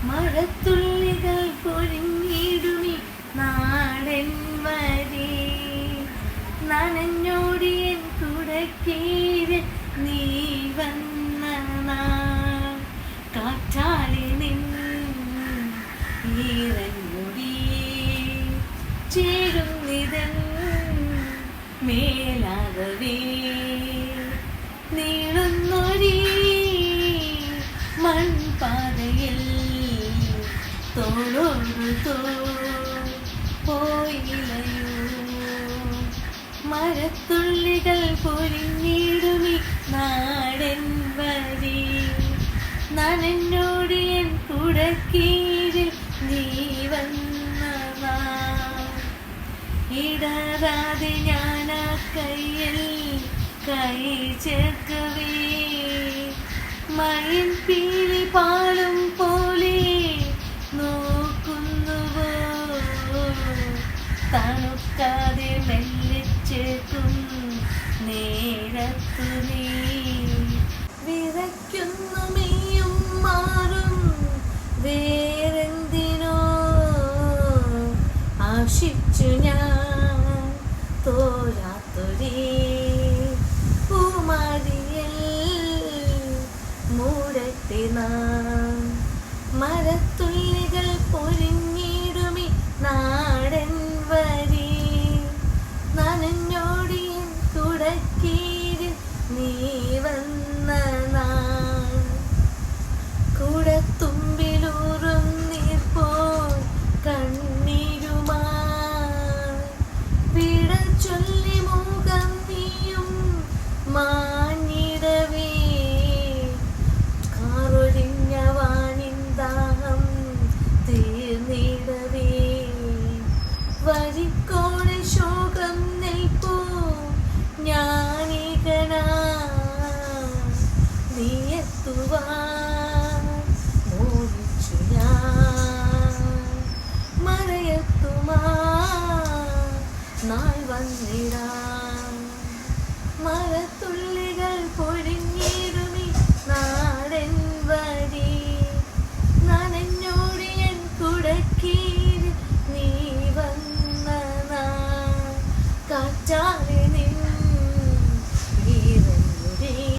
മഴത്തുള്ളികൾ പൊഴിഞ്ഞിടുമി നാടൻ വരെ നനഞ്ഞോടിയൻ കുടക്കീര് നീ വന്ന നാൾ കാറ്റാളി ഈറഞ്ഞൊടി ചേരുന്നിതൻ മേലാകവേ നീളുന്നൊരീ മൺപാതയിൽ തോളോടു പോയിലയോ മരത്തുള്ളികൾ പൊഴിഞ്ഞിടുമി നാടൻ വരി നനഞ്ഞോടിയൻ കുടക്കീഴിൽ നീ വന്നതാ ഇടരാതെ ഞാൻ ആ കയ്യിൽ കൈ ചേർക്കവേ മയിൽ പീലി പാളും പോലെ നോക്കുന്നുവോ തണുക്കാതെ മെല്ലിച്ചേക്കും നേരത്തു നീ വിറയ്ക്കുന്നു മെയ്യും മാറും വേറെന്തിനോ ആശിച്ചു ഞാൻ തോരാത്തൊരേ പൂമാരിയിൽ മൂടത്തെ നാം മരത്തുള്ളികൾ പൊഴിഞ്ഞിടുമി നാടൻ വരി നനഞ്ഞോടിയൻ കുടക്കീഴിൽ നീ വന്ന നാൾ കുടത്തുമ്പിലൂറും നീർപ്പോൾ കണ്ണീരുമായി വിട ചൊല്ലി മുഖം നീയും മാഞ്ഞിടവേ കാറൊഴിഞ്ഞ വാനിന്ദാഹം തീർന്നിടവേ വരിക്കോണെ ശോകം നെയ്പ്പോ ഞാനികനാ നീ എത്തുവാൻ മോഹിച്ചു ഞാൻ മറയത്തുമാ നാൾ വന്നിടാം മര